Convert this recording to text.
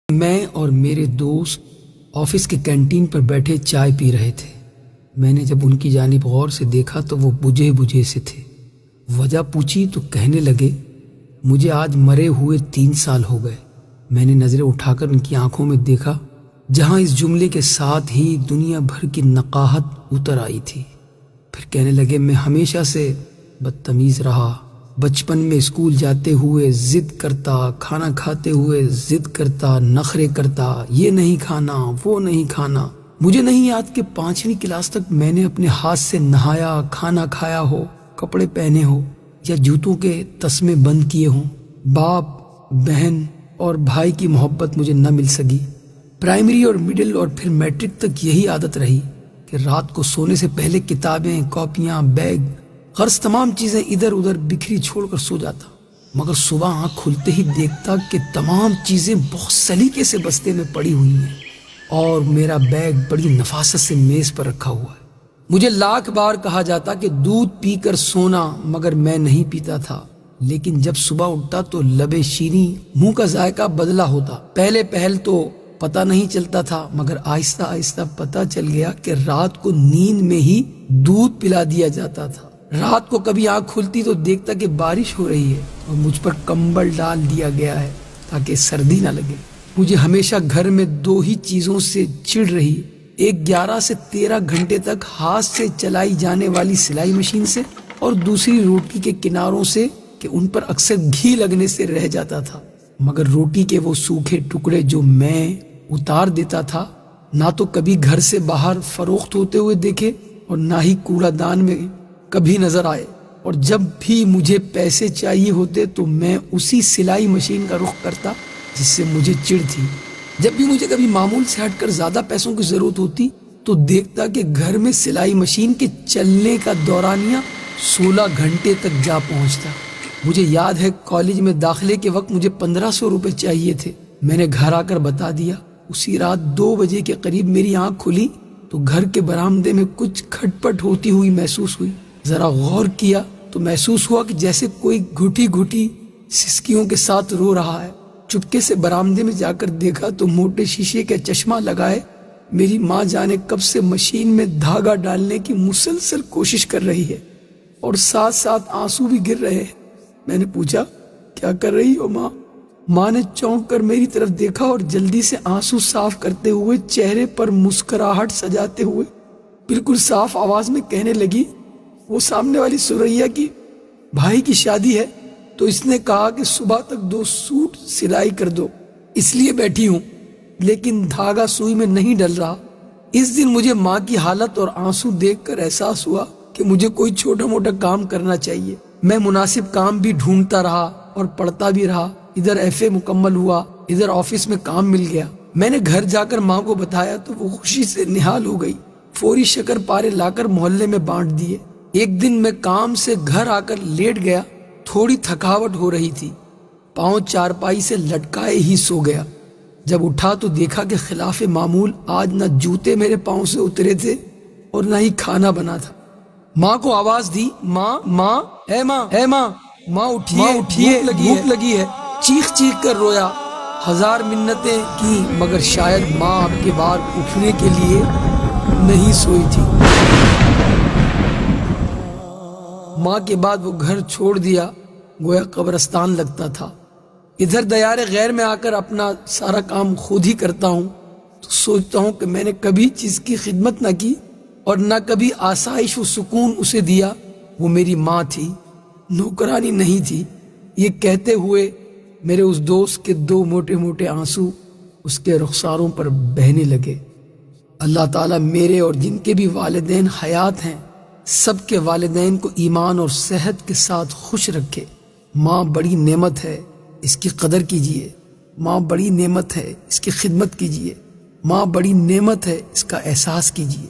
میں اور میرے دوست آفس کے کینٹین پر بیٹھے چائے پی رہے تھے۔ میں نے جب ان کی جانب غور سے دیکھا تو وہ بجھے بجھے سے تھے۔ وجہ پوچھی تو کہنے لگے، مجھے آج مرے ہوئے 3 سال ہو گئے۔ میں نے نظریں اٹھا کر ان کی آنکھوں میں دیکھا، جہاں اس جملے کے ساتھ ہی دنیا بھر کی نقاہت اتر آئی تھی۔ پھر کہنے لگے، میں ہمیشہ سے بدتمیز رہا۔ بچپن میں اسکول جاتے ہوئے ضد کرتا، کھانا کھاتے ہوئے ضد کرتا، نخرے کرتا، یہ نہیں کھانا، وہ نہیں کھانا۔ مجھے نہیں یاد کہ 5ویں کلاس تک میں نے اپنے ہاتھ سے نہایا، کھانا کھایا ہو، کپڑے پہنے ہو یا جوتوں کے تسمے بند کیے ہوں۔ باپ، بہن اور بھائی کی محبت مجھے نہ مل سکی۔ پرائمری اور مڈل اور پھر میٹرک تک یہی عادت رہی کہ رات کو سونے سے پہلے کتابیں، کاپیاں، بیگ، غرض تمام چیزیں ادھر ادھر بکھری چھوڑ کر سو جاتا، مگر صبح آنکھ کھلتے ہی دیکھتا کہ تمام چیزیں بہت سلیقے سے بستے میں پڑی ہوئی ہیں اور میرا بیگ بڑی نفاست سے میز پر رکھا ہوا ہے۔ مجھے لاکھ بار کہا جاتا کہ دودھ پی کر سونا، مگر میں نہیں پیتا تھا۔ لیکن جب صبح اٹھتا تو لبے شیریں، منہ کا ذائقہ بدلا ہوتا۔ پہلے پہل تو پتہ نہیں چلتا تھا، مگر آہستہ آہستہ پتہ چل گیا کہ رات کو نیند میں ہی دودھ پلا دیا جاتا تھا۔ رات کو کبھی آنکھ کھلتی تو دیکھتا کہ بارش ہو رہی ہے اور مجھ پر کمبل ڈال دیا گیا ہے تاکہ سردی نہ لگے۔ مجھے ہمیشہ گھر میں 2 ہی چیزوں سے چڑ رہی، ایک 11 سے 13 گھنٹے تک ہاتھ سے چلائی جانے والی سلائی مشین سے، اور دوسری روٹی کے کناروں سے کہ ان پر اکثر گھی لگنے سے رہ جاتا تھا۔ مگر روٹی کے وہ سوکھے ٹکڑے جو میں اتار دیتا تھا، نہ تو کبھی گھر سے باہر فروخت ہوتے ہوئے دیکھے اور نہ ہی کوڑا دان میں کبھی نظر آئے۔ اور جب بھی مجھے پیسے چاہیے ہوتے تو میں اسی سلائی مشین کا رخ کرتا جس سے مجھے چڑ تھی۔ جب بھی مجھے کبھی معمول سے ہٹ کر زیادہ پیسوں کی ضرورت ہوتی تو دیکھتا کہ گھر میں سلائی مشین کے چلنے کا دورانیہ 16 گھنٹے تک جا پہنچتا۔ مجھے یاد ہے کالج میں داخلے کے وقت مجھے 1500 روپے چاہیے تھے۔ میں نے گھر آ کر بتا دیا۔ اسی رات 2 بجے کے قریب میری آنکھ کھلی تو گھر کے برآمدے میں کچھ کھٹ پٹ ہوتی ہوئی محسوس ہوئی۔ ذرا غور کیا تو محسوس ہوا کہ جیسے کوئی گھٹی گھٹی سسکیوں کے ساتھ رو رہا ہے۔ چپکے سے برآمدے میں جا کر دیکھا تو موٹے شیشے کا چشمہ لگائے میری ماں جانے کب سے مشین میں دھاگا ڈالنے کی مسلسل کوشش کر رہی ہے اور ساتھ ساتھ آنسو بھی گر رہے ہیں۔ میں نے پوچھا، کیا کر رہی ہو ماں؟ ماں نے چونک کر میری طرف دیکھا اور جلدی سے آنسو صاف کرتے ہوئے چہرے پر مسکراہٹ سجاتے ہوئے بالکل صاف آواز میں کہنے لگی، وہ سامنے والی سریا کی بھائی کی شادی ہے تو اس نے کہا کہ صبح تک 2 سوٹ سلائی کر دو، اس لیے بیٹھی ہوں، لیکن دھاگا سوئی میں نہیں ڈل رہا۔ اس دن مجھے ماں کی حالت اور آنسو دیکھ کر احساس ہوا کہ مجھے کوئی چھوٹا موٹا کام کرنا چاہیے۔ میں مناسب کام بھی ڈھونڈتا رہا اور پڑھتا بھی رہا۔ ادھر FA مکمل ہوا، ادھر آفس میں کام مل گیا۔ میں نے گھر جا کر ماں کو بتایا تو وہ خوشی سے نہال ہو گئی۔ فوری شکر پارے لا کر محلے میں بانٹ دیے۔ ایک دن میں کام سے گھر آ کر لیٹ گیا، تھوڑی تھکاوٹ ہو رہی تھی، پاؤں چارپائی سے لٹکائے ہی سو گیا۔ جب اٹھا تو دیکھا کہ خلاف معمول آج نہ جوتے میرے پاؤں سے اترے تھے اور نہ ہی کھانا بنا تھا۔ ماں کو آواز دی، ماں ماں، اے ماں، اے ماں، ماں اٹھیے، بھوک لگی ہے۔ چیخ چیخ کر رویا، 1000 منتیں کی، مگر شاید ماں اب کے بار اٹھنے کے لیے نہیں سوئی تھی۔ ماں کے بعد وہ گھر چھوڑ دیا، گویا قبرستان لگتا تھا۔ ادھر دیار غیر میں آ کر اپنا سارا کام خود ہی کرتا ہوں تو سوچتا ہوں کہ میں نے کبھی چیز کی خدمت نہ کی اور نہ کبھی آسائش و سکون اسے دیا۔ وہ میری ماں تھی، نوکرانی نہیں تھی۔ یہ کہتے ہوئے میرے اس دوست کے 2 موٹے موٹے آنسو اس کے رخساروں پر بہنے لگے۔ اللہ تعالیٰ میرے اور جن کے بھی والدین حیات ہیں، سب کے والدین کو ایمان اور صحت کے ساتھ خوش رکھے۔ ماں بڑی نعمت ہے، اس کی قدر کیجیے۔ ماں بڑی نعمت ہے، اس کی خدمت کیجیے۔ ماں بڑی نعمت ہے، اس کا احساس کیجیے۔